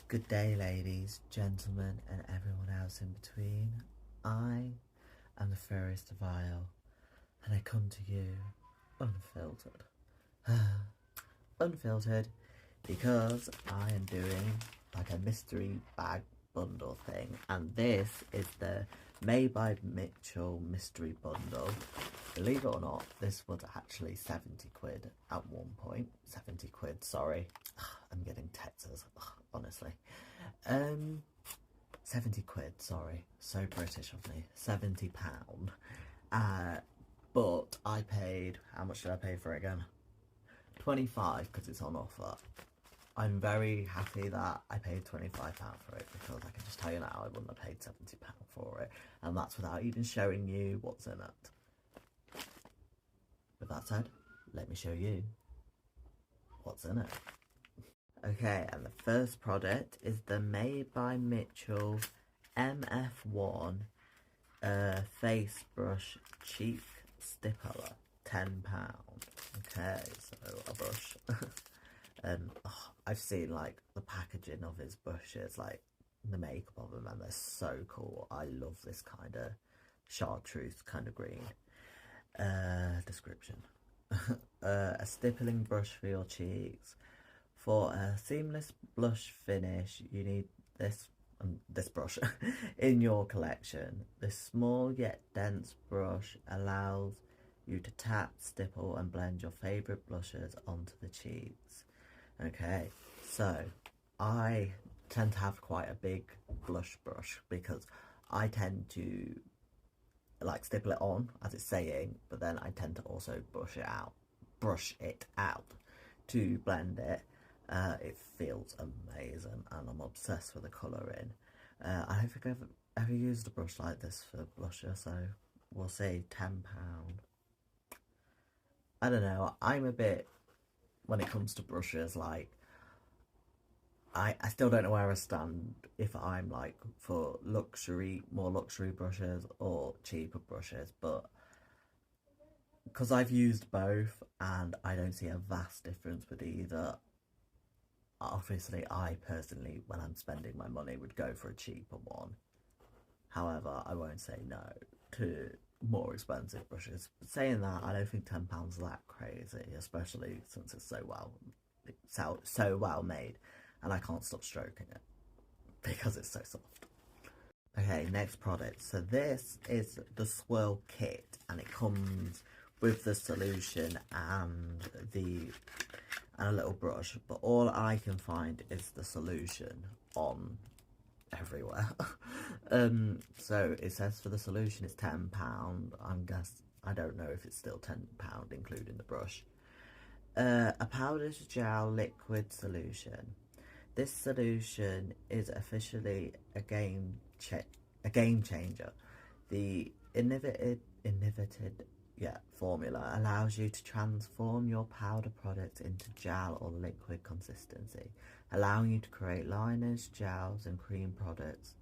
Good day, ladies, gentlemen, and everyone else in between. I am the fairest of Isle, and I come to you unfiltered. Unfiltered because I am doing like a mystery bag bundle thing, and this is the Made by Mitchell mystery bundle. Believe it or not, this was actually 70 quid at one point. 70 quid, sorry. I'm getting texts, honestly. 70 quid, sorry. So British of me. £70. But I paid, how much did I pay for it again? 25 because it's on offer. I'm very happy that I paid £25 for it, because I can just tell you now I wouldn't have paid £70 for it, and that's without even showing you what's in it. With that said, let me show you what's in it. Okay, and the first product is the Made by Mitchell MF1 Face Brush Cheek Stippler, £10. Okay, so a brush. I've seen like the packaging of his brushes, like the makeup of them, and they're so cool. I love this kind of chartreuse kind of green. Description. A stippling brush for your cheeks. For a seamless blush finish, you need this brush in your collection. This small yet dense brush allows you to tap, stipple and blend your favourite blushes onto the cheeks. Okay, so I tend to have quite a big blush brush because I tend to like stipple it on as it's saying, but then I tend to also brush it out to blend it. It feels amazing and I'm obsessed with the colouring. I don't think I've ever used a brush like this for blusher, so we'll see. £10. I don't know, I'm a bit, when it comes to brushes, like I still don't know where I stand, if I'm like for more luxury brushes or cheaper brushes, but because I've used both and I don't see a vast difference with either. Obviously, I personally, when I'm spending my money, would go for a cheaper one. However, I won't say no to more expensive brushes. But saying that, I don't think £10 is that crazy, especially since it's so well made, and I can't stop stroking it because it's so soft. Okay, next product. So this is the Swirl kit, and it comes with the solution and a little brush, but all I can find is the solution on everywhere. So it says for the solution it's £10. I don't know if it's still £10 including the brush. A powdered gel liquid solution. This solution is officially a game changer. The innovative formula allows you to transform your powder product into gel or liquid consistency, allowing you to create liners, gels and cream products.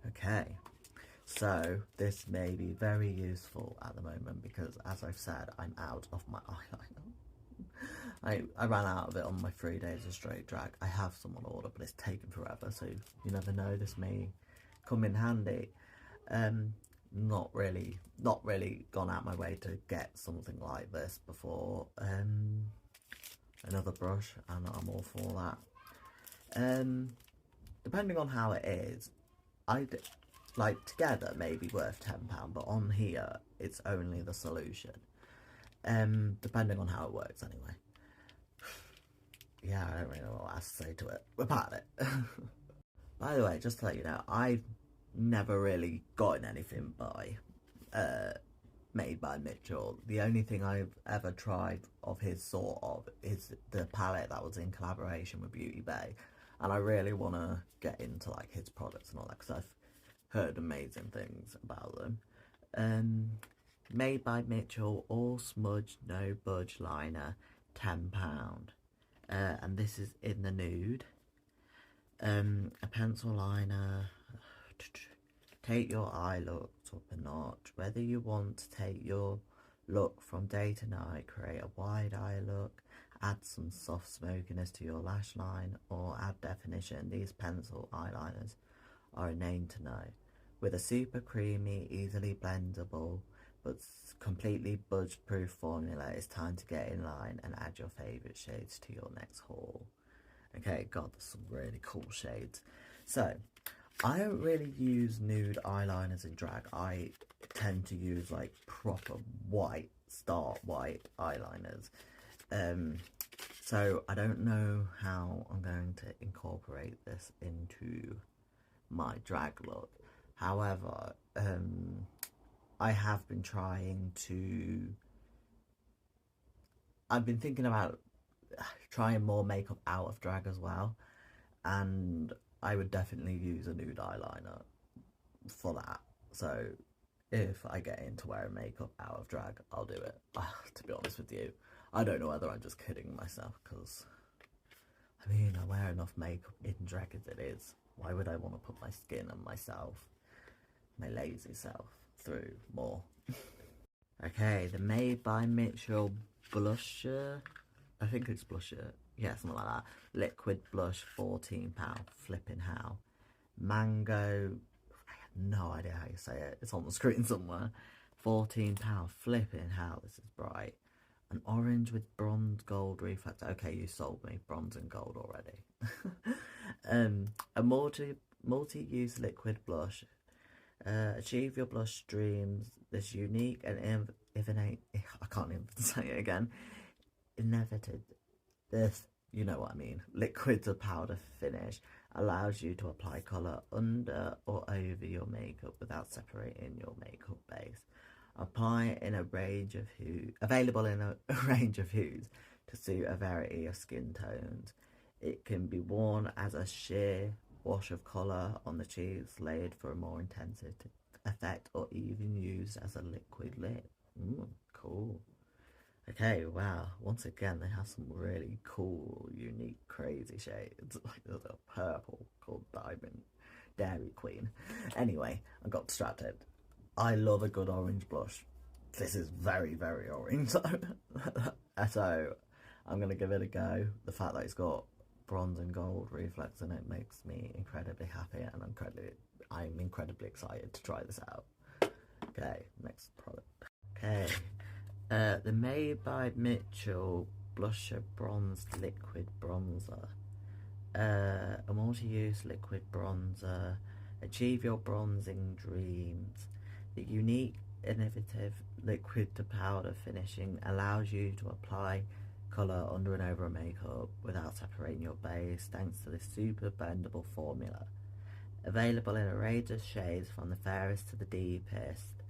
Okay, so this may be very useful at the moment because, as I've said, I'm out of my eyeliner. I ran out of it on my 3 days of straight drag. I have some on order, but it's taken forever, so you never know, this may come in handy. Not really gone out my way to get something like this before. Another brush, and I'm all for that. Depending on how it is, like together maybe worth £10, but on here it's only the solution. Depending on how it works anyway. Yeah, I don't really know what else to say to it about it. By the way, just to let you know, I've never really gotten anything by Made by Mitchell. The only thing I've ever tried of his sort of is the palette that was in collaboration with Beauty Bay, and I really want to get into like his products and all that because I've heard amazing things about them. Made by Mitchell All Smudge No Budge Liner, £10. And this is in the nude. A pencil liner. Take your eye looks up a notch. Whether you want to take your look from day to night, create a wide eye look, add some soft smokiness to your lash line, or add definition, these pencil eyeliners are a name to know. With a super creamy, easily blendable, but completely budge-proof formula, it's time to get in line and add your favourite shades to your next haul. Okay, God, there's some really cool shades. So, I don't really use nude eyeliners in drag. I tend to use like proper white, start white eyeliners. So I don't know how I'm going to incorporate this into my drag look. However, I have been I've been thinking about trying more makeup out of drag as well, and I would definitely use a nude eyeliner for that. So if I get into wearing makeup out of drag, I'll do it. To be honest with you, I don't know whether I'm just kidding myself, because I mean, I wear enough makeup in drag as it is. Why would I want to put my skin and myself, my lazy self, through more? Okay, the Made by Mitchell blusher, I think it's blusher, yeah, something like that. Liquid blush, £14, flipping how. Mango, I have no idea how you say it, it's on the screen somewhere. £14, flipping how this is bright. An orange with bronze gold reflector. Okay, you sold me bronze and gold already. A multi-use liquid blush. Achieve your blush dreams. This unique and I can't even say it again. This, you know what I mean. Liquid to powder finish allows you to apply colour under or over your makeup without separating your makeup base. Apply in a range of available in a range of hues to suit a variety of skin tones. It can be worn as a sheer wash of colour on the cheeks, layered for a more intensive effect, or even used as a liquid lip. Cool. Okay, wow. Once again, they have some really cool, unique, crazy shades. Like there's a purple called Diamond Dairy Queen. Anyway, I got distracted. I love a good orange blush. This is very, very orange. So I'm going to give it a go. The fact that it's got bronze and gold reflex in it makes me incredibly happy, and I'm incredibly excited to try this out. Okay, next product. Okay, the Made by Mitchell Blusher Bronze Liquid Bronzer. A multi-use liquid bronzer. Achieve your bronzing dreams. The unique, innovative liquid to powder finishing allows you to apply colour under and over a makeup without separating your base, thanks to this super blendable formula. Available in a range of shades from the fairest to the deepest.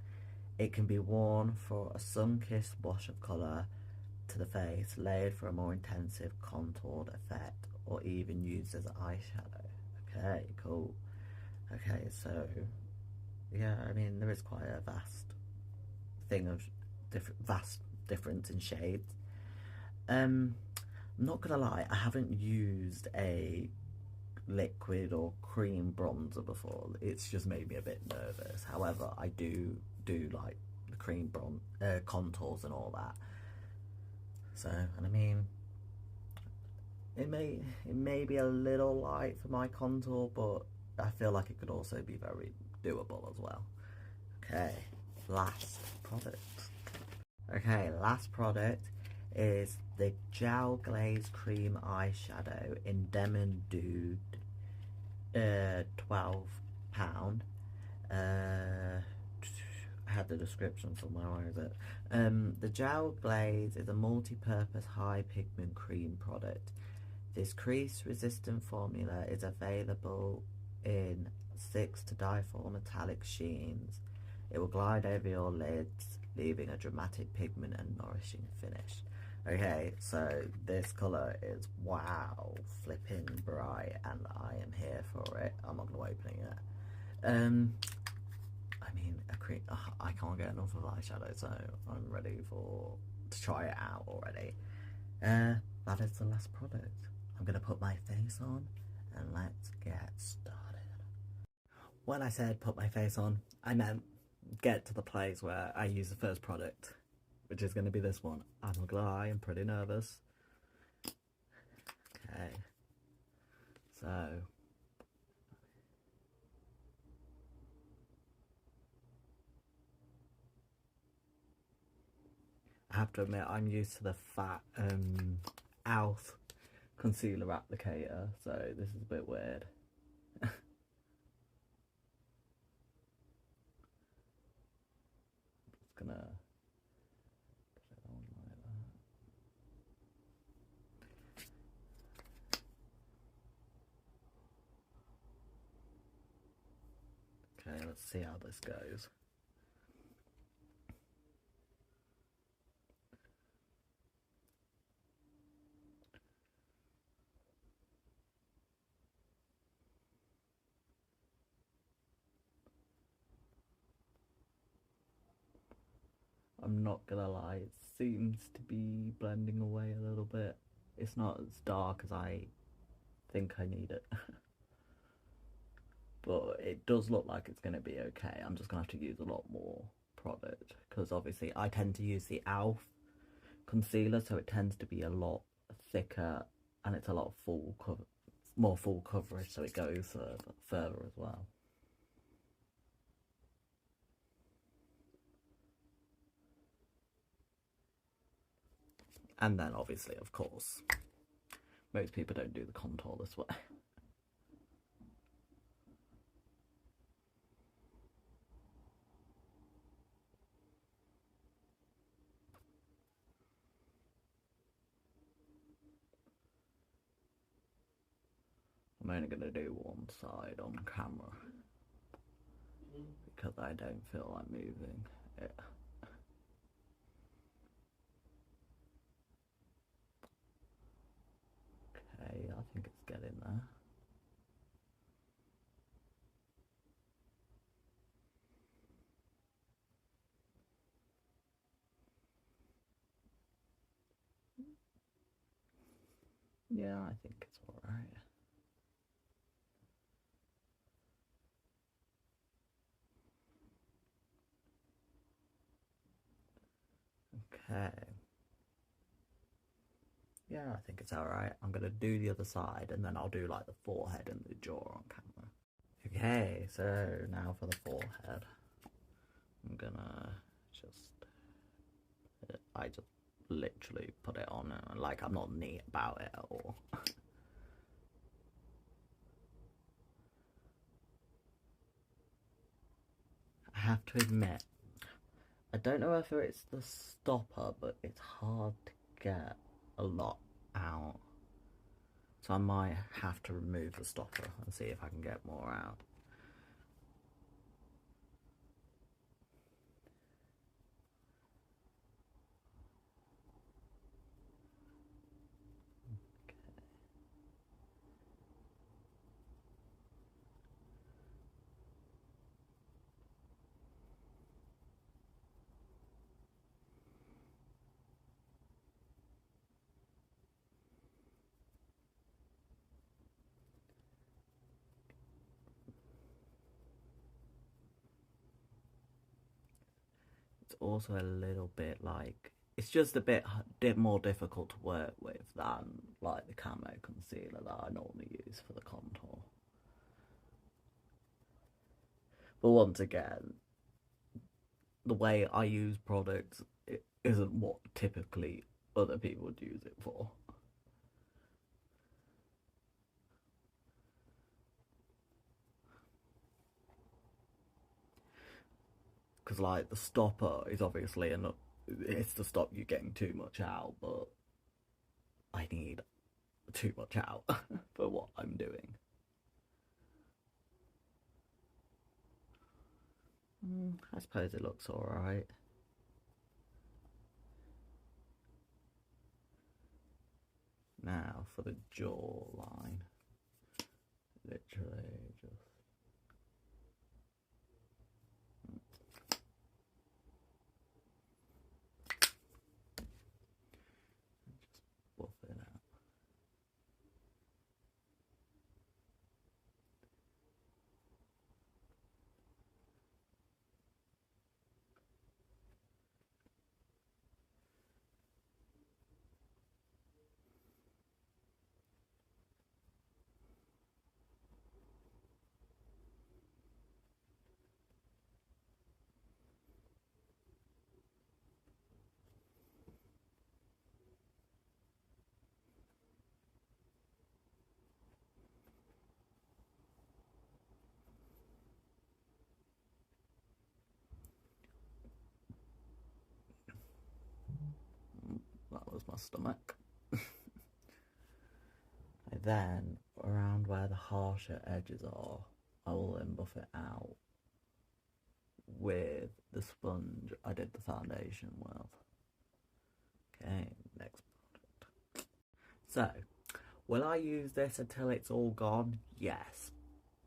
It can be worn for a sun-kissed wash of colour to the face, layered for a more intensive contoured effect, or even used as eyeshadow. Okay, cool. Okay, so yeah, I mean, there is quite a vast difference in shades. I'm not gonna lie, I haven't used a liquid or cream bronzer before. It's just made me a bit nervous. However, I do like the cream contours and all that. So, and I mean, it may be a little light for my contour, but I feel like it could also be very doable as well. Okay, last product. Okay, last product is the Gel Glaze Cream Eyeshadow in Denim Nude, £12. I had the description somewhere, where is it? The Gel Glaze is a multi-purpose high pigment cream product. This crease-resistant formula is available in 6 to die for metallic sheens. It will glide over your lids, leaving a dramatic pigment and nourishing finish. Okay, so this colour is wow, flipping bright, and I am here for it. I'm not going to open it yet. I mean, I can't get enough of eyeshadow, so I'm ready to try it out already. That is the last product. I'm going to put my face on, and let's get started. When I said put my face on, I meant get to the place where I use the first product, which is going to be this one. I'm not gonna lie, I'm pretty nervous. So I have to admit, I'm used to the fat Alf concealer applicator, so this is a bit weird. Just gonna put it on like that. Okay, let's see how this goes. I'm not gonna lie, it seems to be blending away a little bit. It's not as dark as I think I need it. But it does look like it's going to be okay. I'm just going to have to use a lot more product because obviously I tend to use the Alf concealer, so it tends to be a lot thicker and it's a lot more full coverage, so it goes further as well. And then obviously, of course, most people don't do the contour this way. I'm only going to do one side on camera because I don't feel like moving it. Okay, I think it's getting there. Yeah, I think it's alright. Okay. Yeah, I think it's alright. I'm gonna do the other side and then I'll do like the forehead and the jaw on camera. Okay, so now for the forehead. I'm gonna I just literally put it on and like I'm not neat about it at all. I have to admit, I don't know whether it's the stopper, but it's hard to get a lot out. So I might have to remove the stopper and see if I can get more out. Also a little bit like it's just a bit more difficult to work with than like the camo concealer that I normally use for the contour. But once again, the way I use products it isn't what typically other people would use it for. Because like the stopper is obviously enough, it's to stop you getting too much out, but I need too much out for what I'm doing. I suppose it looks alright. Now for the jawline, literally just buff it out. my stomach. Then, around where the harsher edges are, I will then buff it out with the sponge I did the foundation with. Okay, next product. So, will I use this until it's all gone? Yes.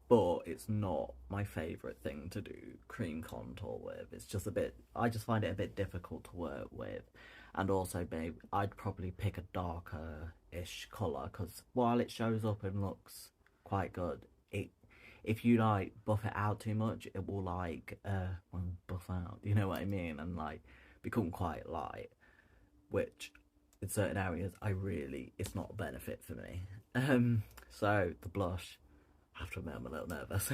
But it's not my favourite thing to do cream contour with. It's just a bit, I just find it a bit difficult to work with. And also, babe, I'd probably pick a darker-ish colour, because while it shows up and looks quite good, if you like buff it out too much, it will like buff out, you know what I mean, and like become quite light, which in certain areas it's not a benefit for me. So the blush, I have to admit I'm a little nervous.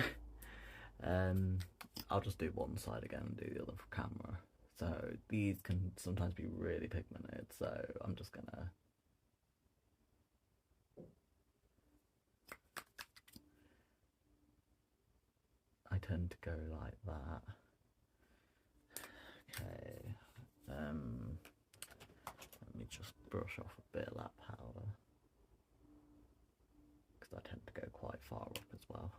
I'll just do one side again and do the other for camera. So these can sometimes be really pigmented, so I'm just gonna I tend to go like that. Okay, let me just brush off a bit of that powder, because I tend to go quite far up as well.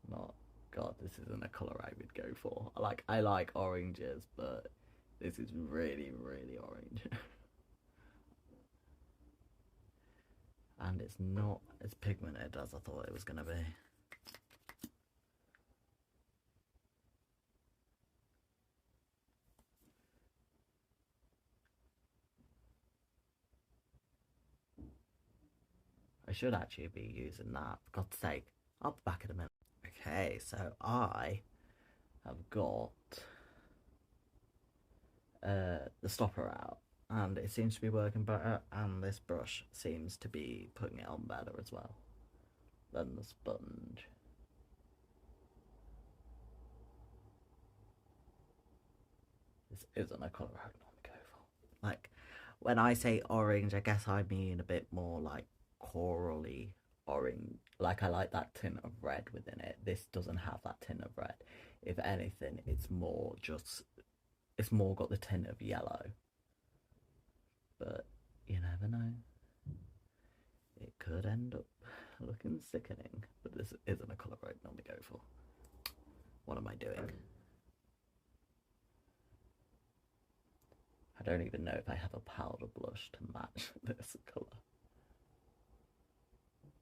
It's not, God, this isn't a colour I would go for. I like oranges, but this is really, really orange. And it's not as pigmented as I thought it was going to be. I should actually be using that, for God's sake. I'll be back in a minute. Okay, so I have got the stopper out, and it seems to be working better, and this brush seems to be putting it on better as well than the sponge. This isn't a colour I'd normally go for. Like, when I say orange, I guess I mean a bit more like corally orange. Like, I like that tint of red within it. This doesn't have that tint of red. If anything, it's more got the tint of yellow. But you never know. It could end up looking sickening. But this isn't a colour I'd normally go for. What am I doing? I don't even know if I have a powder blush to match this colour.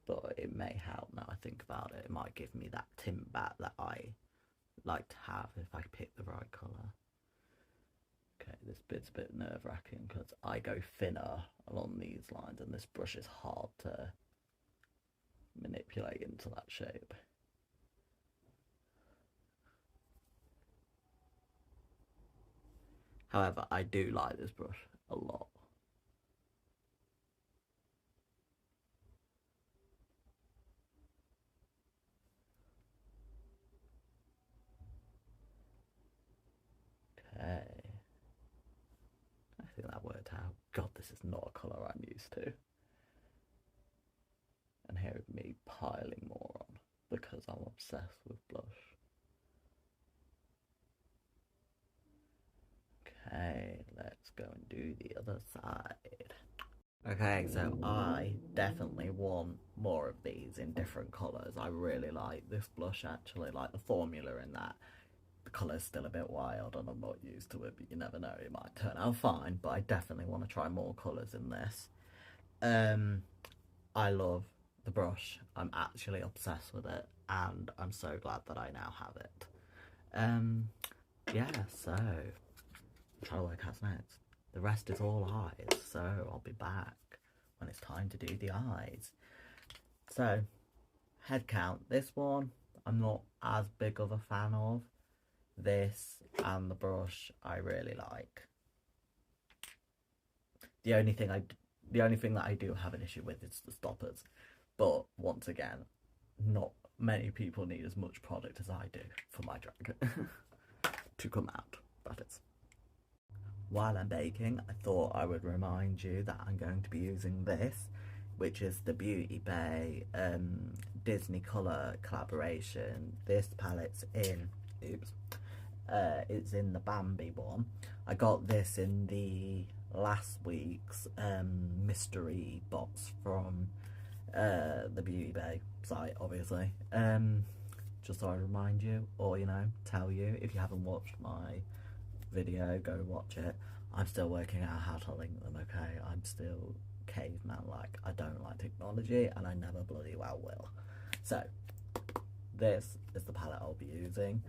But it may help now I think about it. It might give me that tint back that I like to have if I pick the right colour. Okay, this bit's a bit nerve-wracking because I go thinner along these lines and this brush is hard to manipulate into that shape. However, I do like this brush a lot. Okay. I think that worked out. God, this is not a colour I'm used to. And here is me piling more on because I'm obsessed with blush. Okay, let's go and do the other side. Okay, so I definitely want more of these in different colours. I really like this blush actually, like the formula in that. The colour's still a bit wild and I'm not used to it, but you never know, it might turn out fine. But I definitely want to try more colours in this. I love the brush. I'm actually obsessed with it and I'm so glad that I now have it. Yeah, so I'm trying to work out next. The rest is all eyes, so I'll be back when it's time to do the eyes. So, head count. This one I'm not as big of a fan of. This and the brush I really like. The only thing that I do have an issue with is the stoppers. But once again, not many people need as much product as I do for my drag to come out. That is. While I'm baking, I thought I would remind you that I'm going to be using this, which is the Beauty Bay Disney Colour collaboration. This palette's in oops, it's in the Bambi one. I got this in the last week's mystery box from the Beauty Bay site, obviously. Just so I remind you, or you know, tell you, if you haven't watched my video, go watch it. I'm still working out how to link them, okay? I'm still caveman, like, I don't like technology, and I never bloody well will. So, this is the palette I'll be using,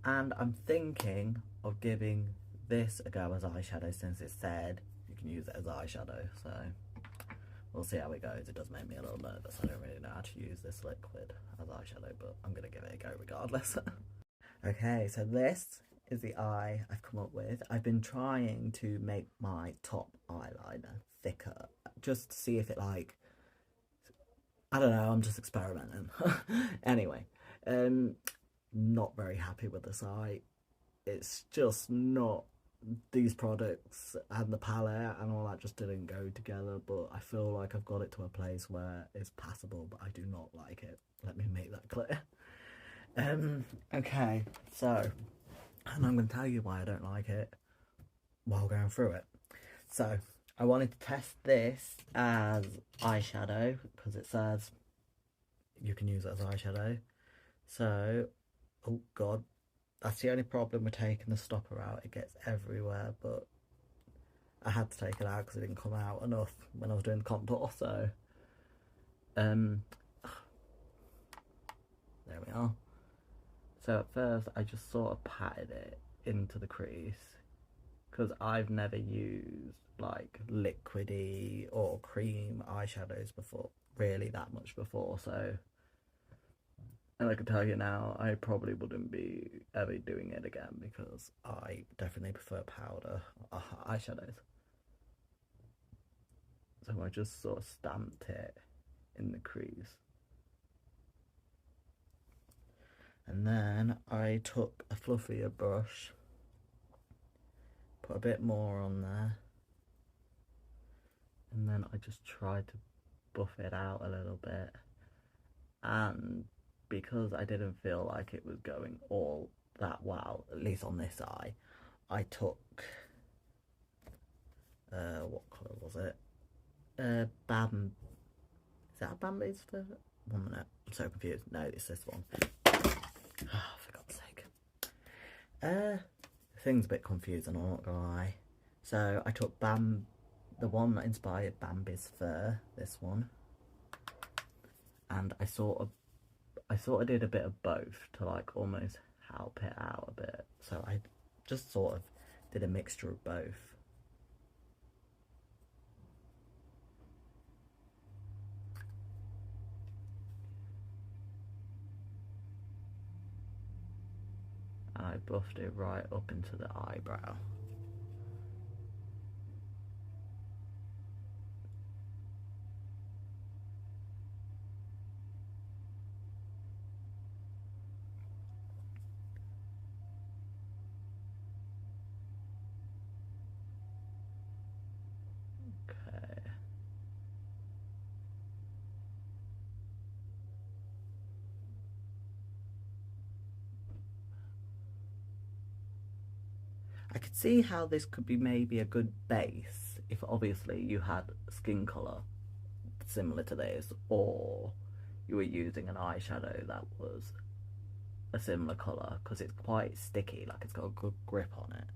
and I'm thinking of giving this a go as eyeshadow, since it said you can use it as eyeshadow, so we'll see how it goes. It does make me a little nervous. I don't really know how to use this liquid as eyeshadow, but I'm going to give it a go regardless. Okay, so this is the eye I've come up with. I've been trying to make my top eyeliner thicker, just to see if it, like, I don't know, I'm just experimenting. Anyway, not very happy with this eye. It's just not, these products and the palette and all that just didn't go together, but I feel like I've got it to a place where it's passable, but I do not like it. Let me make that clear. Okay, so, and I'm going to tell you why I don't like it while going through it. So, I wanted to test this as eyeshadow, because it says you can use it as eyeshadow. So, oh god, that's the only problem with taking the stopper out. It gets everywhere, but I had to take it out because it didn't come out enough when I was doing the contour, so there we are. So at first I just sort of patted it into the crease, because I've never used like liquidy or cream eyeshadows before, really that much before, so, and I can tell you now, I probably wouldn't be ever doing it again, because I definitely prefer powder eyeshadows. So I just sort of stamped it in the crease. And then I took a fluffier brush, put a bit more on there, and then I just tried to buff it out a little bit. And because I didn't feel like it was going all that well, at least on this eye, I took, what colour was it? Is that Bambi's for 1 minute? I'm so confused. No, it's this one. Oh, for God's sake. The thing's a bit confusing, I'm not gonna lie. So I took the one that inspired Bambi's fur, this one, and I sort of did a bit of both to like almost help it out a bit. So I just sort of did a mixture of both. And I buffed it right up into the eyebrow. Okay. I could see how this could be maybe a good base if obviously you had skin colour similar to this, or you were using an eyeshadow that was a similar colour, because it's quite sticky, like it's got a good grip on it.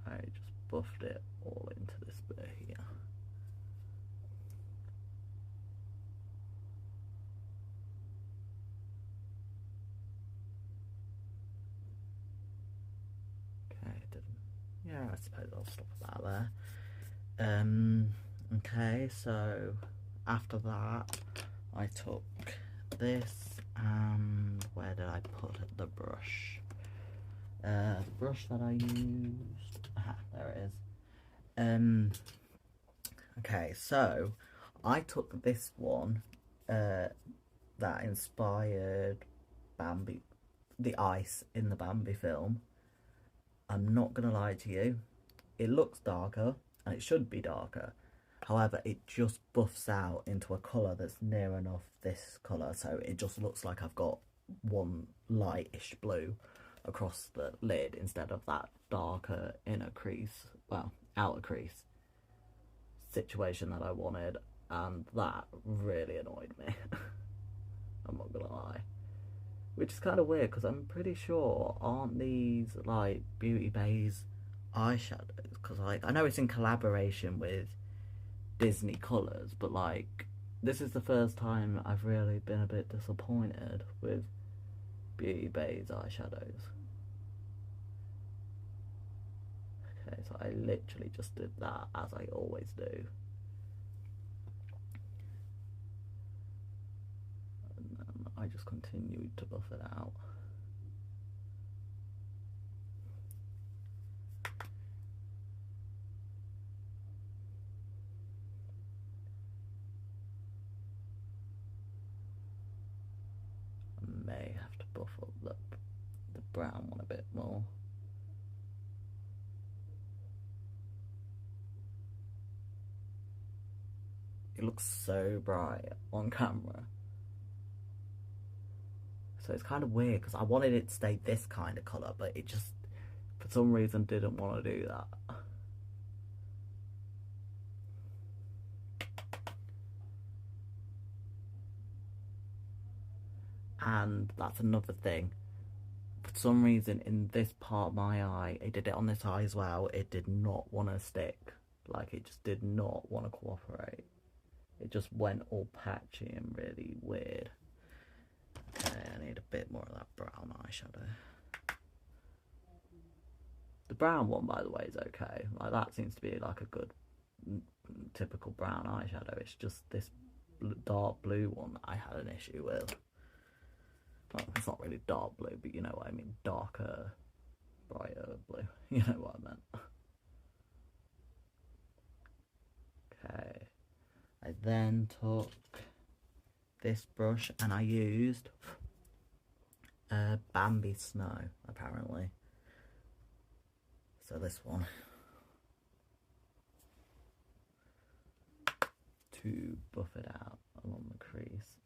I just buffed it all into this bit here. Yeah, I suppose I'll stop about there. Okay, so after that I took this, and where did I put it? The brush. The brush that I used, there it is. Okay, so I took this one that inspired Bambi, the ice in the Bambi film. I'm not gonna lie to you, it looks darker, and it should be darker, However, it just buffs out into a colour that's near enough this colour, so it just looks like I've got one lightish blue across the lid instead of that darker inner crease, well, outer crease situation that I wanted, and that really annoyed me. I'm not gonna lie. Which is kind of weird, because I'm pretty sure, aren't these like Beauty Bay's eyeshadows? Because like, I know it's in collaboration with Disney Colours, but like, this is the first time I've really been a bit disappointed with Beauty Bay's eyeshadows. Okay, so I literally just did that as I always do. And then I just continued to buff it out. I may have to buff up the brown one a bit more. It looks so bright on camera. So it's kind of weird, because I wanted it to stay this kind of colour, but it just, for some reason, didn't want to do that. And that's another thing. For some reason, in this part of my eye, it did it on this eye as well, it did not want to stick. Like, it just did not want to cooperate. It just went all patchy and really weird. Okay, I need a bit more of that brown eyeshadow. The brown one, by the way, is okay. Like, that seems to be like a good, typical brown eyeshadow. It's just this dark blue one that I had an issue with. Well, it's not really dark blue, but you know what I mean. Darker, brighter blue. You know what I meant. Okay. I then took this brush and I used Bambi Snow, apparently. So this one. To buff it out along the crease,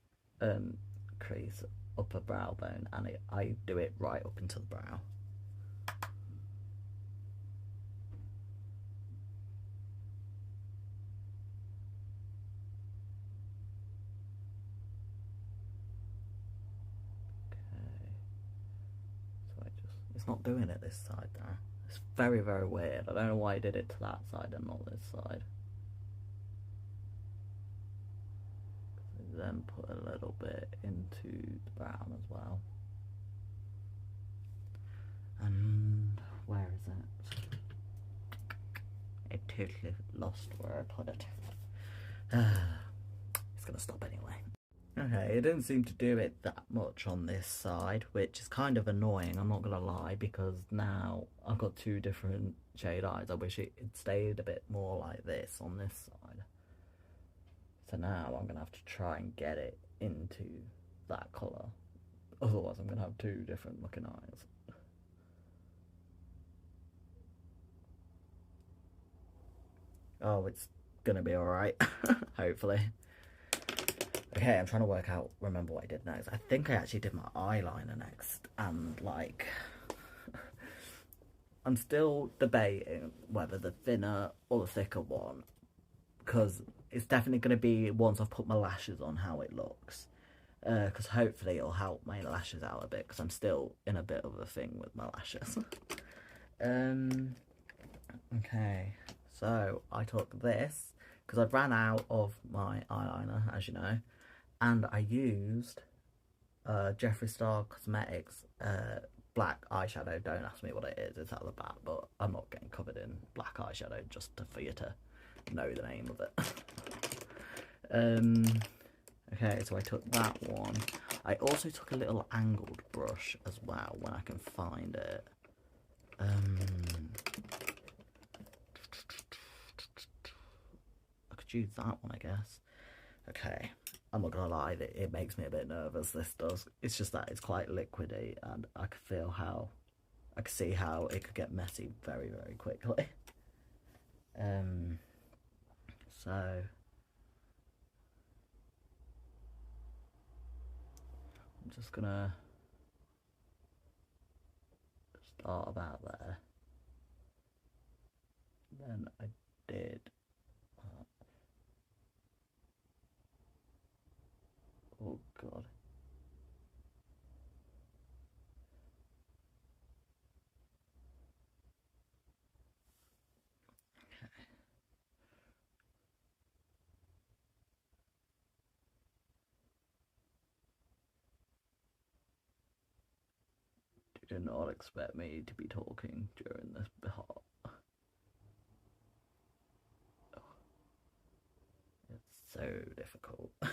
upper brow bone, and I do it right up into the brow. It's not doing it this side there. It's very, very weird. I don't know why I did it to that side and not this side. Then put a little bit into the brown as well. And where is it? I totally lost where I put it. It's gonna stop anyway. Okay, it didn't seem to do it that much on this side, which is kind of annoying, I'm not gonna lie, because now I've got two different shade eyes. I wish it stayed a bit more like this on this side. So now I'm gonna have to try and get it into that colour. Otherwise I'm gonna have two different looking eyes. Oh, it's gonna be alright, hopefully. Okay, I'm trying to remember what I did next. I think I actually did my eyeliner next, and like, I'm still debating whether the thinner or the thicker one, because it's definitely going to be once I've put my lashes on how it looks, because hopefully it'll help my lashes out a bit, because I'm still in a bit of a thing with my lashes. Okay, so I took this, because I've ran out of my eyeliner, as you know, and I used Jeffree Star Cosmetics black eyeshadow. Don't ask me what it is, it's at the back, but I'm not getting covered in black eyeshadow just for you to know the name of it. Okay, so I took that one. I also took a little angled brush as well when I can find it. I could use that one, I guess. Okay, I'm not gonna lie, it makes me a bit nervous, this does. It's just that it's quite liquidy, and I can see how it could get messy very, very quickly. So I'm just gonna start about there. Then I did oh god. You did not expect me to be talking during this part. It's so difficult. I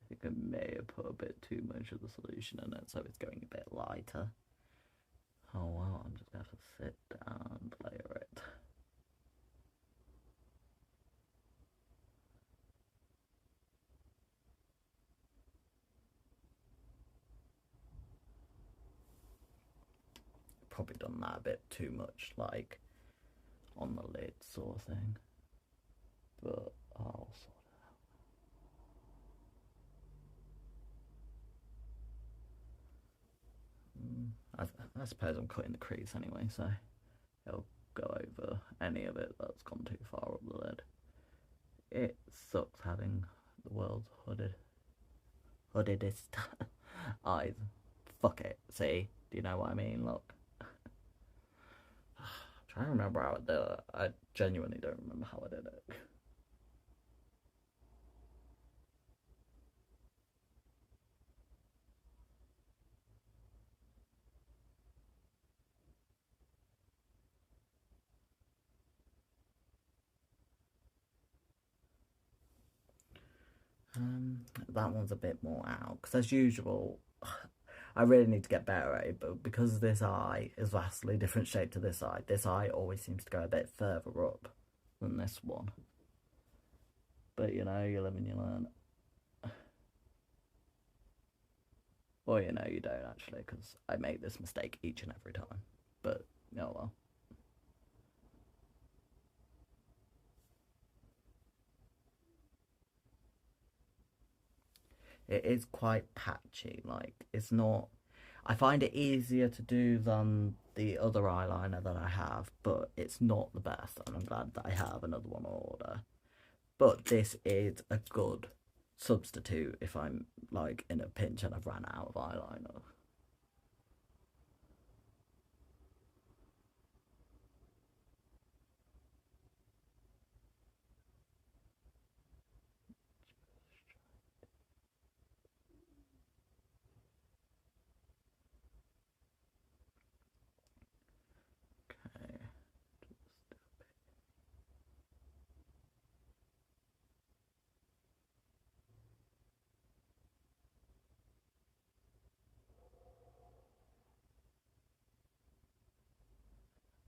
think I may have put a bit too much of the solution in it, so it's going a bit lighter. Oh well, I'm just gonna have to sit down and layer it. Probably done that a bit too much, like on the lid sort of thing, but I'll sort it out. I suppose I'm cutting the crease anyway, so it'll go over any of it that's gone too far up the lid. It sucks having the world's hoodedest eyes. Fuck it, see? Do you know what I mean? Look. I'm trying to remember how I did it. I genuinely don't remember how I did it. That one's a bit more out, because as usual, I really need to get better at it, but because this eye is vastly different shape to this eye always seems to go a bit further up than this one. But you know, you live and you learn. Or you know, you don't actually, because I make this mistake each and every time. But, oh well. It is quite patchy, like, it's not... I find it easier to do than the other eyeliner that I have, but it's not the best, and I'm glad that I have another one on order. But this is a good substitute if I'm, like, in a pinch and I've ran out of eyeliner.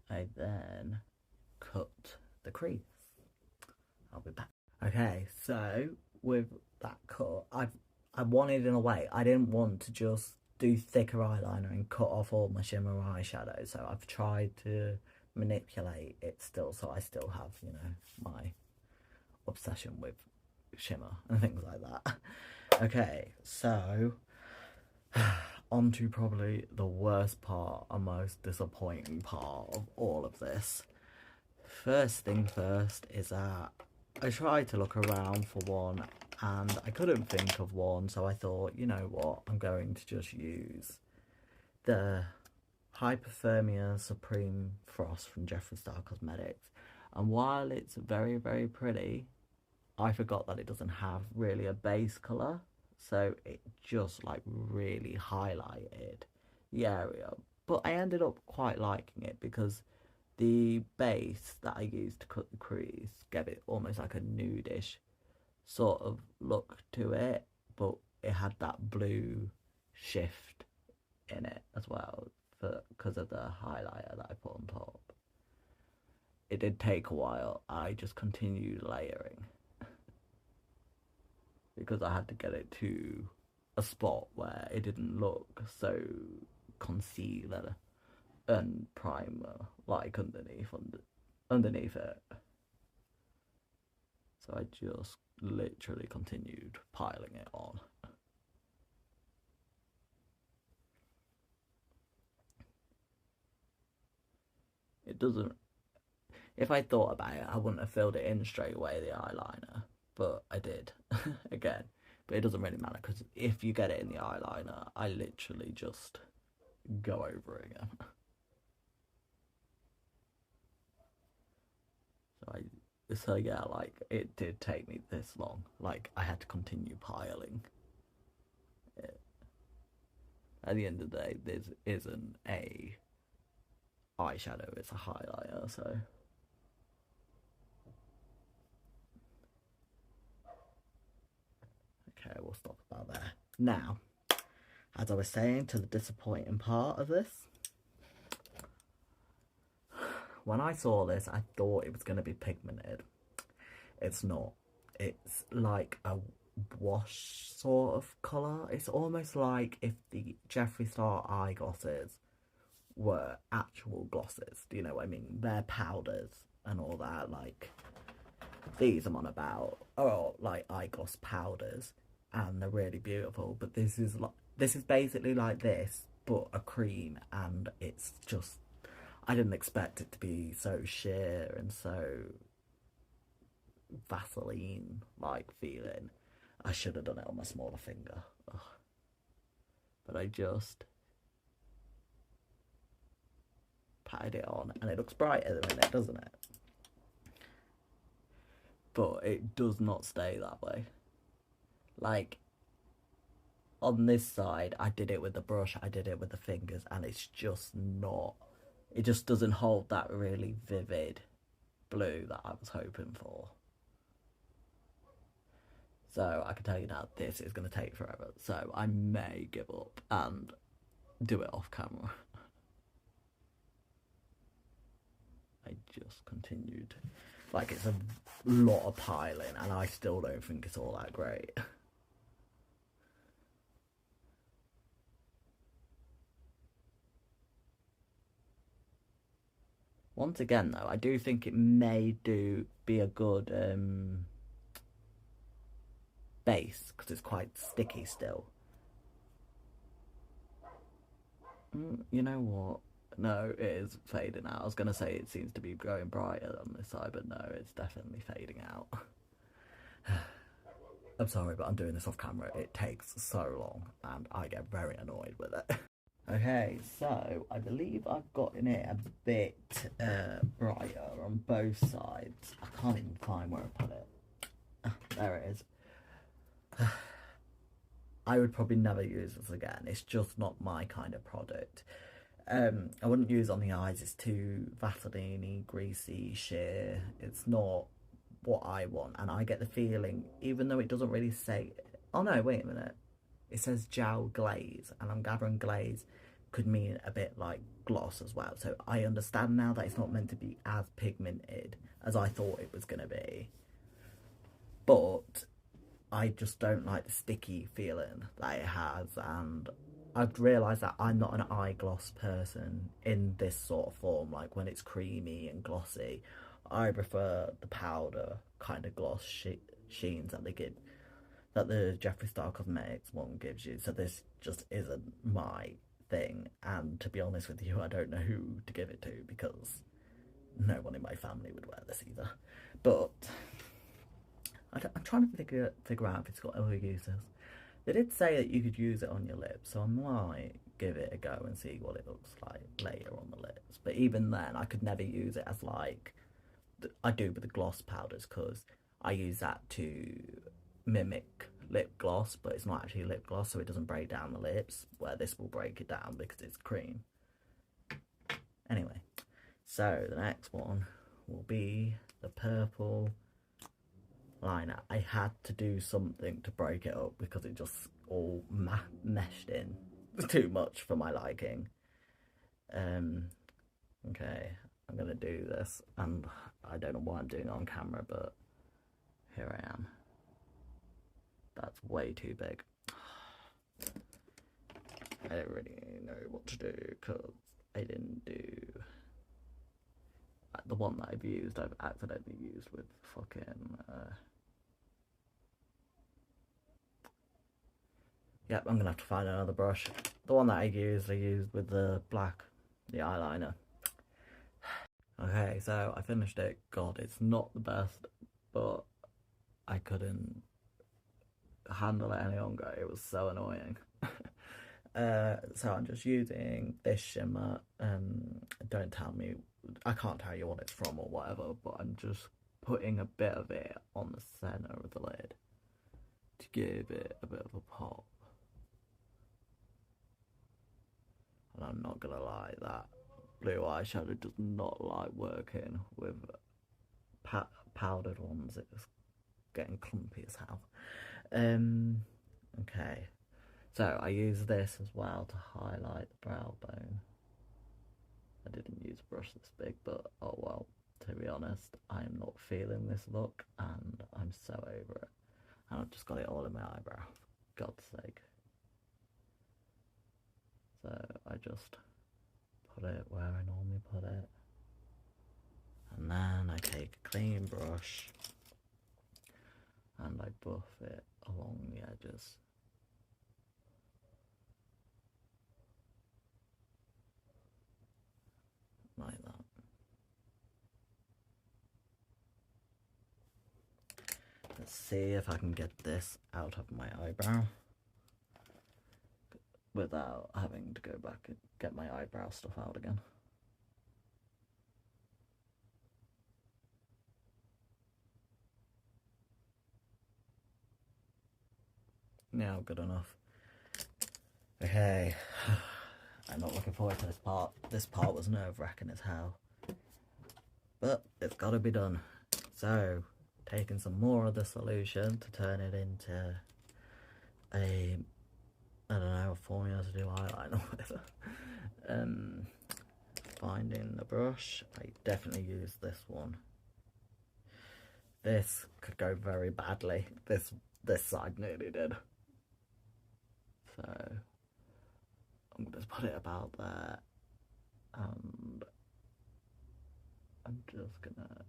I then cut the crease. I'll be back. Okay, so with that cut, I wanted, in a way, I didn't want to just do thicker eyeliner and cut off all my shimmer eyeshadow, so I've tried to manipulate it still, so I still have, you know, my obsession with shimmer and things like that. Okay, so on to probably the worst part and most disappointing part of all of this. First thing first is that I tried to look around for one and I couldn't think of one, so I thought, you know what, I'm going to just use the Hyperthermia Supreme Frost from Jeffree Star Cosmetics. And while it's very, very pretty, I forgot that it doesn't have really a base colour, so it just like really highlighted the area. But I ended up quite liking it because the base that I used to cut the crease gave it almost like a nudish sort of look to it, but it had that blue shift in it as well because of the highlighter that I put on top. It did take a while. I just continued layering because I had to get it to a spot where it didn't look so concealer and primer like underneath it. So I just literally continued piling it on. It doesn't, if I thought about it, I wouldn't have filled it in straight away, the eyeliner, but I did again. But it doesn't really matter, because if you get it in the eyeliner, I literally just go over it again. So yeah, like, it did take me this long. Like, I had to continue piling it. At the end of the day, this isn't a eyeshadow, it's a highlighter, so. Okay, we'll stop about there. Now, as I was saying, to the disappointing part of this. When I saw this, I thought it was going to be pigmented. It's not. It's like a wash sort of colour. It's almost like if the Jeffree Star eye glosses were actual glosses. Do you know what I mean? They're powders and all that. Like, these I'm on about are like eye gloss powders, and they're really beautiful. But this is basically like this, but a cream, and it's just, I didn't expect it to be so sheer and so Vaseline like feeling. I should have done it on my smaller finger. Ugh. But I just patted it on, and it looks brighter than it, doesn't it? But it does not stay that way. Like, on this side, I did it with the brush, I did it with the fingers, and it's just not, it just doesn't hold that really vivid blue that I was hoping for. So I can tell you now, this is going to take forever. So I may give up and do it off camera. I just continued. Like, it's a lot of piling, and I still don't think it's all that great. Once again, though, I do think it may be a good base, because it's quite sticky still. You know what? No, it is fading out. I was going to say it seems to be going brighter on this side, but no, it's definitely fading out. I'm sorry, but I'm doing this off camera. It takes so long, and I get very annoyed with it. Okay, so I believe I've gotten it a bit brighter on both sides. I can't even find where I put it. There it is. I would probably never use this again. It's just not my kind of product. I wouldn't use it on the eyes. It's too Vaseline-y, greasy, sheer. It's not what I want. And I get the feeling, even though it doesn't really say... Oh no, wait a minute. It says gel glaze, and I'm gathering glaze could mean a bit like gloss as well. So I understand now that it's not meant to be as pigmented as I thought it was going to be. But I just don't like the sticky feeling that it has, and I've realised that I'm not an eye gloss person in this sort of form. Like, when it's creamy and glossy, I prefer the powder kind of gloss sheens that they give, that the Jeffree Star Cosmetics one gives you. So this just isn't my thing, and to be honest with you, I don't know who to give it to, because no one in my family would wear this either. But I'm trying to figure out if it's got other uses. They did say that you could use it on your lips, so I might give it a go and see what it looks like later on the lips. But even then, I could never use it as like I do with the gloss powders, because I use that to mimic lip gloss, but it's not actually lip gloss, so it doesn't break down the lips, where this will break it down because it's cream. Anyway, so the next one will be the purple liner. I had to do something to break it up because it just all meshed in too much for my liking. Okay, I'm gonna do this, and I don't know why I'm doing it on camera, but here I am. That's way too big. I don't really know what to do, because I didn't do the one that I've accidentally used with fucking yep, I'm gonna have to find another brush. The one that I used with the black, the eyeliner. Okay, so I finished it. God, it's not the best, but I couldn't handle it any longer. It was so annoying. So I'm just using this shimmer. Don't tell me, I can't tell you what it's from or whatever, but I'm just putting a bit of it on the center of the lid to give it a bit of a pop. And I'm not gonna lie, that blue eyeshadow does not like working with powdered ones. It's getting clumpy as hell. Okay, so I use this as well to highlight the brow bone. I didn't use a brush this big, but oh well, to be honest, I'm not feeling this look and I'm so over it. And I've just got it all in my eyebrow, for God's sake. So I just put it where I normally put it. And then I take a clean brush and I buff it along the edges. Like that. Let's see if I can get this out of my eyebrow without having to go back and get my eyebrow stuff out again. Now, good enough. Okay, I'm not looking forward to this part. This part was nerve-wracking as hell, but it's got to be done. So, taking some more of the solution to turn it into a, I don't know, a formula to do eyeliner or whatever. Finding the brush, I definitely use this one. This could go very badly. This side nearly did. So I'm going to put it about there, and I'm just going to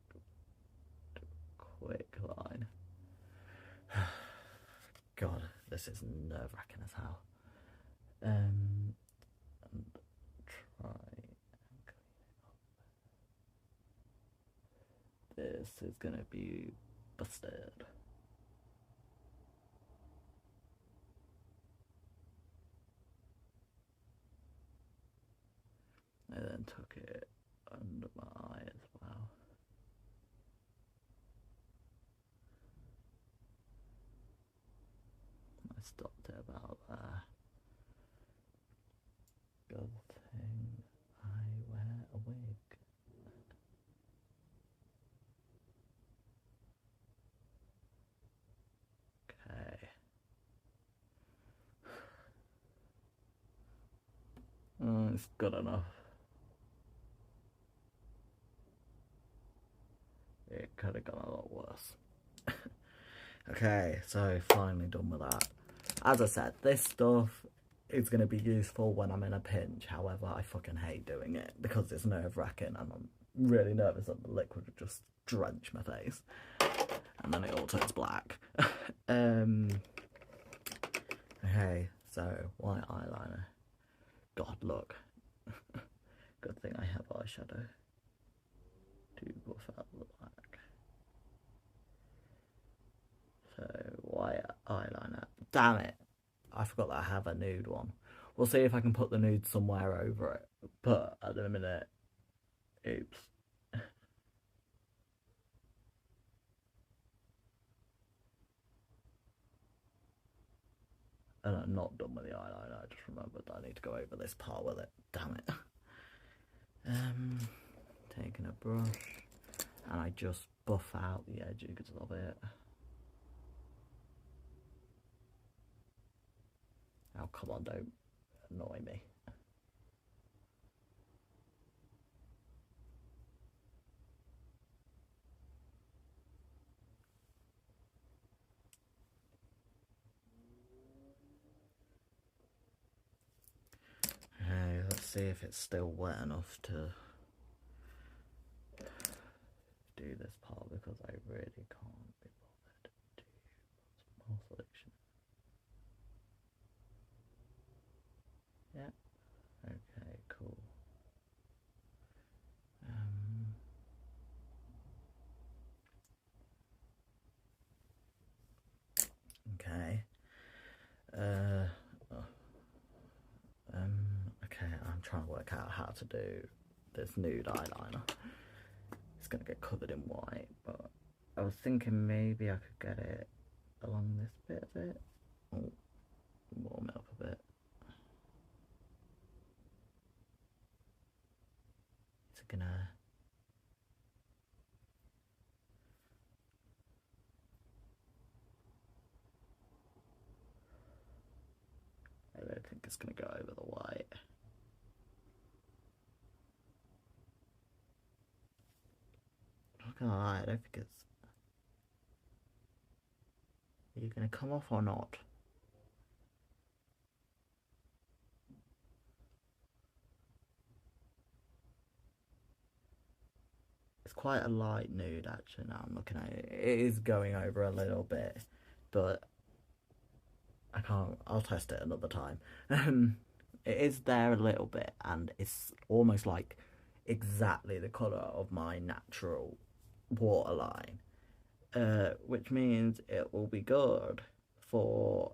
do a quick line. God, this is nerve-wracking as hell. And try and clean it up. This is going to be busted. I then took it under my eye as well. I stopped it about there. Good thing I wear a wig. Okay. It's good enough. It could have gone a lot worse. Okay, so finally done with that. As I said, this stuff is going to be useful when I'm in a pinch. However, I fucking hate doing it because it's nerve-wracking and I'm really nervous that the liquid would just drench my face. And then it all turns black. Okay, so white eyeliner. God, look. Good thing I have eyeshadow to buff out the black. So, white eyeliner. Damn it. I forgot that I have a nude one. We'll see if I can put the nude somewhere over it. But at the minute, oops. And I'm not done with the eyeliner. I just remembered that I need to go over this part with it. Damn it. Taking a brush. And I just buff out the edges of it. Oh, come on, don't annoy me. Okay, let's see if it's still wet enough to do this part, because I really can't be bothered to put some more selection. Yeah. Okay, cool. Okay. Okay, I'm trying to work out how to do this nude eyeliner. It's gonna get covered in white, but I was thinking maybe I could get it along this bit of it. Oh, warm it up a bit. Is it gonna... I don't think it's gonna go over the white. Not gonna lie, I don't think it's... Are you gonna come off or not? It's quite a light nude actually now I'm looking at it. It is going over a little bit, but I can't, I'll test it another time. It is there a little bit, and it's almost like exactly the colour of my natural waterline, which means it will be good for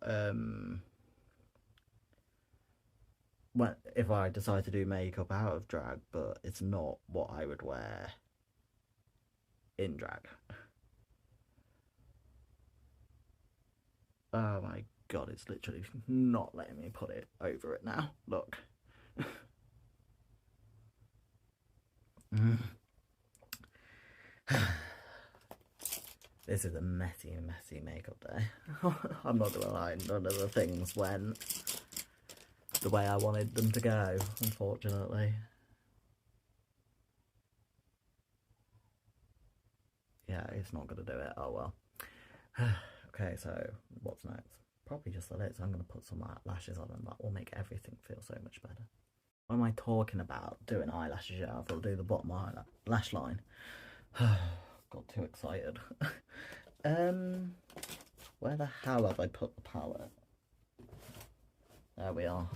if I decide to do makeup out of drag, but it's not what I would wear in drag. Oh my god, it's literally not letting me put it over it now. Look. This is a messy makeup day. I'm not gonna lie, none of the things went the way I wanted them to go, unfortunately. Yeah, it's not gonna do it. Oh well. Okay, so what's next? Probably just the lips. I'm gonna put some lashes on, and that will make everything feel so much better. What am I talking about? Doing eyelashes? Yeah, I thought I'd do the bottom lash line. Got too excited. Where the hell have I put the palette? There we are.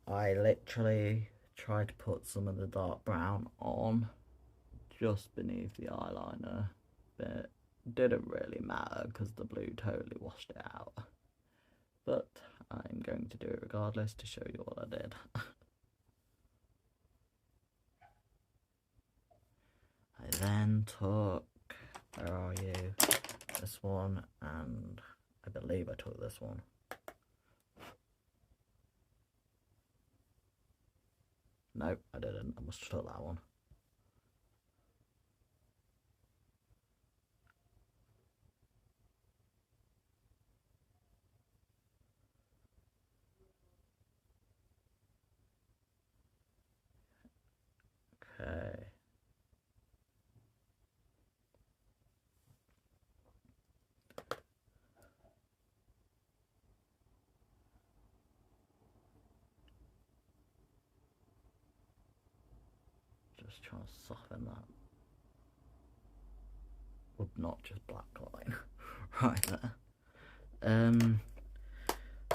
I literally tried to put some of the dark brown on just beneath the eyeliner, but didn't really matter because the blue totally washed it out. But I'm going to do it regardless to show you what I did. I then took, where are you? This one, and I believe I took this one. Nope, I didn't. I must have took that one. Okay. Just trying to soften that. Well, not just black line. Right there.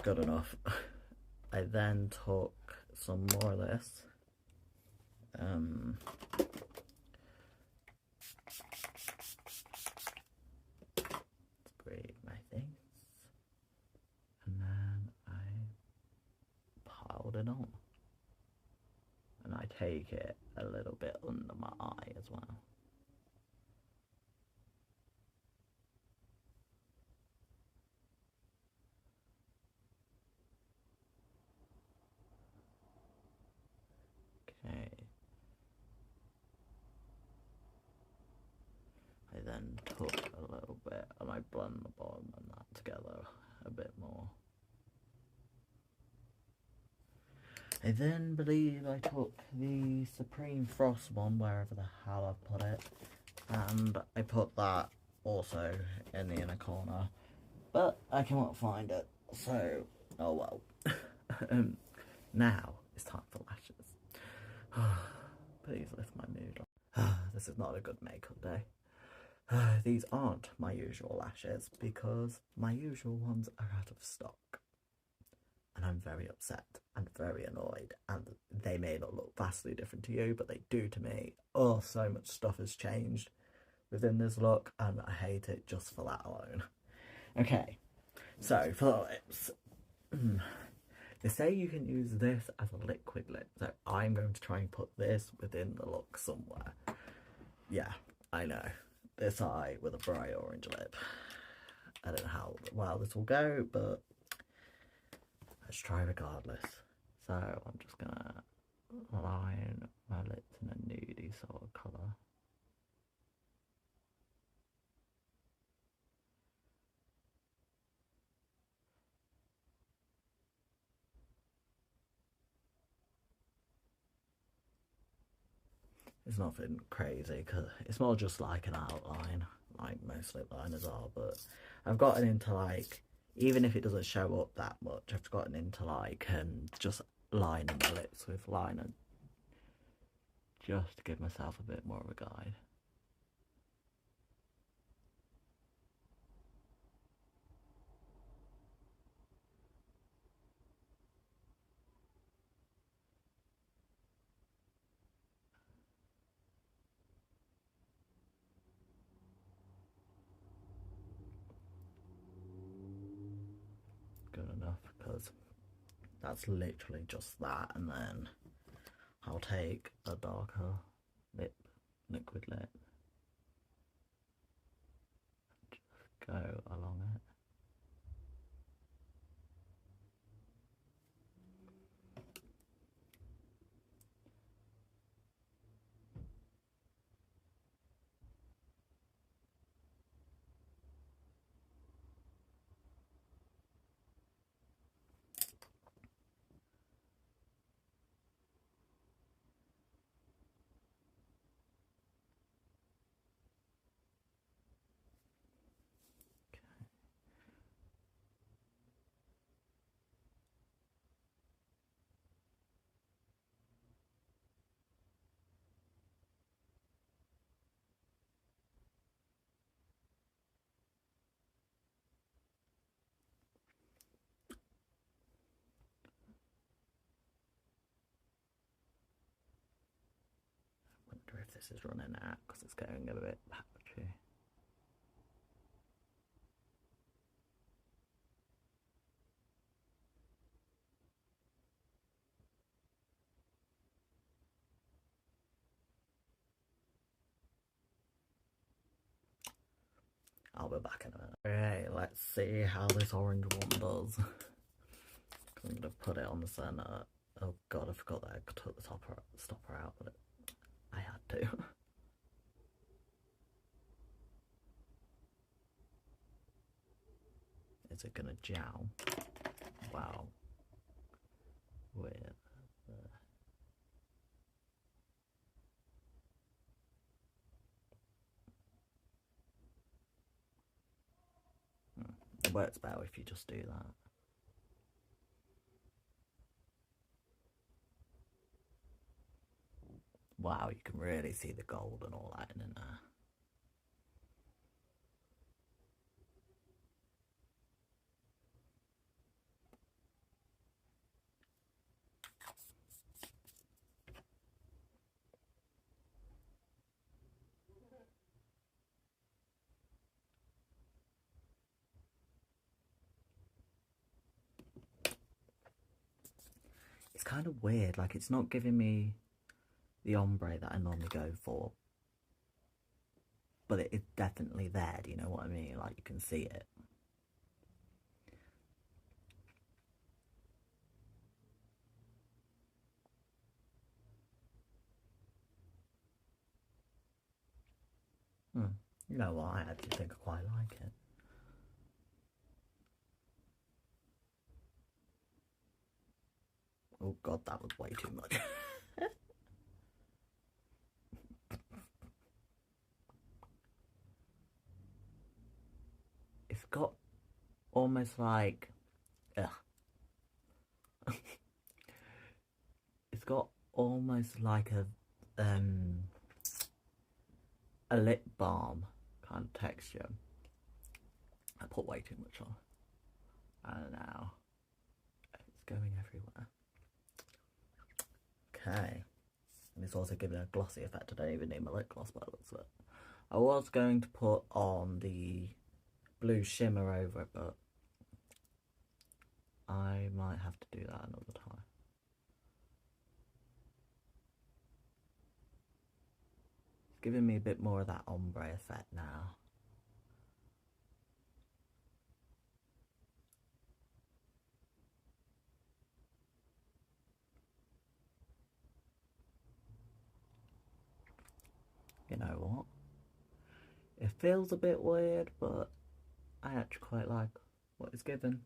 Good enough. I then took some more of this. Sprayed my face, and then I piled it on, and I take it a little bit under my eye as well. Okay. I then took a little bit and I blend the bottom and that together a bit more. I then believe I took the Supreme Frost one, wherever the hell I've put it, and I put that also in the inner corner, but I cannot find it, so oh well. Now It's time for lashes. Please lift my mood. This is not a good makeup day. These aren't my usual lashes because my usual ones are out of stock. And I'm very upset and very annoyed, and they may not look vastly different to you, but they do to me. Oh, so much stuff has changed within this look, and I hate it just for that alone. Okay, so for the lips, they say you can use this as a liquid lip, so I'm going to try and put this within the look somewhere. Yeah, I know, this eye with a bright orange lip. I don't know how well this will go, but let's try regardless. So I'm just gonna line my lips in a nudie sort of colour. It's nothing crazy because it's more just like an outline, like most lip liners are, but I've gotten into like, even if it doesn't show up that much, I've gotten into like just lining my lips with liner just to give myself a bit more of a guide. Good enough, because that's literally just that, and then I'll take a darker liquid lip, just go along it. Wonder if this is running out because it's getting a bit patchy. I'll be back in a minute. Okay, let's see how this orange one does. I'm going to put it on the centre. Oh god, I forgot that I took the stopper out, but I had to. Is it going to jowl? Wow. With It works better if you just do that. Wow, you can really see the gold and all that in there. It's kind of weird, like it's not giving me the ombre that I normally go for, but it is definitely there, do you know what I mean? Like you can see it. You know what, I actually think I quite like it. Oh god, that was way too much. It's got almost like, ugh. It's got almost like a lip balm kind of texture. I put way too much on. And now it's going everywhere. Okay. And it's also giving a glossy effect. I don't even need my lip gloss by the looks of it. I was going to put on the blue shimmer over it, but I might have to do that another time. It's giving me a bit more of that ombre effect now. You know what? It feels a bit weird, but I actually quite like what it's given.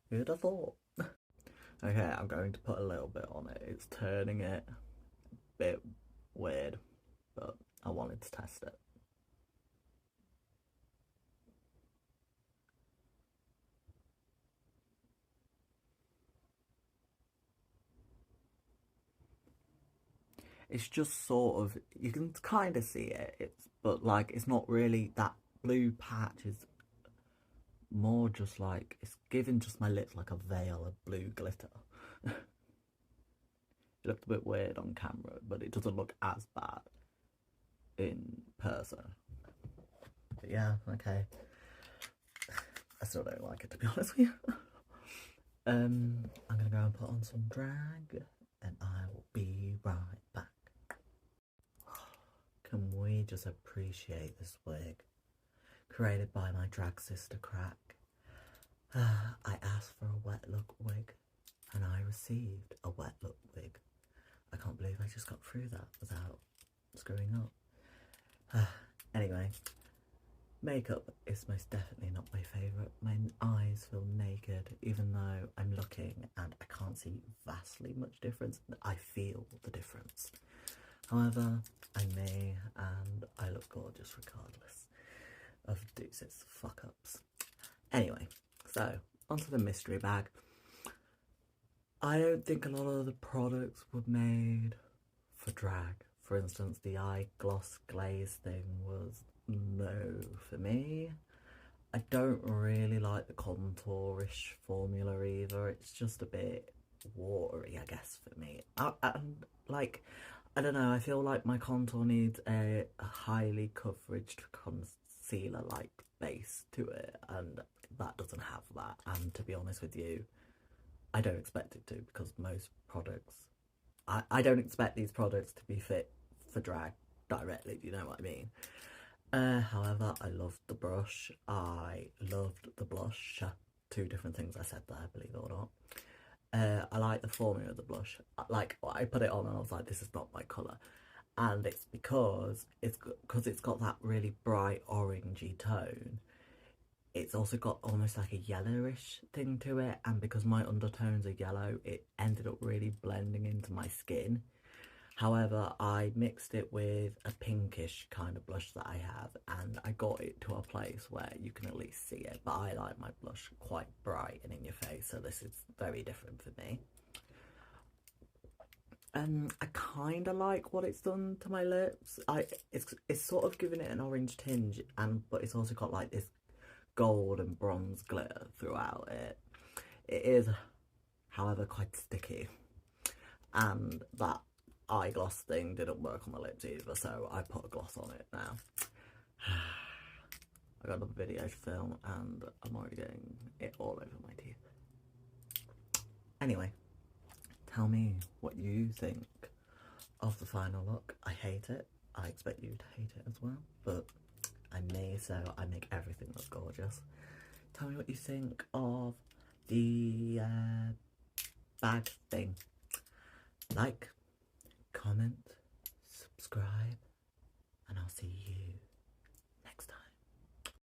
Who'd have thought? Okay, I'm going to put a little bit on it. It's turning it a bit weird, but I wanted to test it. It's just sort of, you can kind of see it, but like it's not really, that blue patch is more just like, it's giving just my lips like a veil of blue glitter. It looked a bit weird on camera, but it doesn't look as bad in person. But yeah, okay. I still don't like it, to be honest with you. I'm gonna go and put on some drag, and I will be right back. Can we just appreciate this wig? Created by my drag sister Crack. I asked for a wet look wig, and I received a wet look wig. I can't believe I just got through that without screwing up. Anyway, makeup is most definitely not my favourite. My eyes feel naked, even though I'm looking and I can't see vastly much difference. I feel the difference. However, I'm me and I look gorgeous regardless of Deuce's fuck ups. Anyway, so onto the mystery bag. I don't think a lot of the products were made for drag. For instance, the eye gloss glaze thing was no for me. I don't really like the contourish formula either. It's just a bit watery, I guess, for me. I don't know, I feel like my contour needs a highly coveraged concealer-like base to it, and that doesn't have that. And to be honest with you, I don't expect it to, because most products, I don't expect these products to be fit for drag directly, do you know what I mean? However, I loved the brush, I loved the blush. Two different things I said there, believe it or not. I like the formula of the blush. Like, I put it on and I was like, this is not my colour. And it's because it's got that really bright orangey tone. It's also got almost like a yellowish thing to it, and because my undertones are yellow, it ended up really blending into my skin. However, I mixed it with a pinkish kind of blush that I have, and I got it to a place where you can at least see it, but I like my blush quite bright and in your face, so this is very different for me. I kind of like what it's done to my lips. It's sort of giving it an orange tinge, but it's also got like this gold and bronze glitter throughout it. It is, however, quite sticky, and that eye gloss thing didn't work on my lips either, so I put a gloss on it now. I got another video to film and I'm already getting it all over my teeth. Anyway, tell me what you think of the final look. I hate it. I expect you to hate it as well, but I'm me, so I make everything look gorgeous. Tell me what you think of the bag thing. Like, comment, subscribe, and I'll see you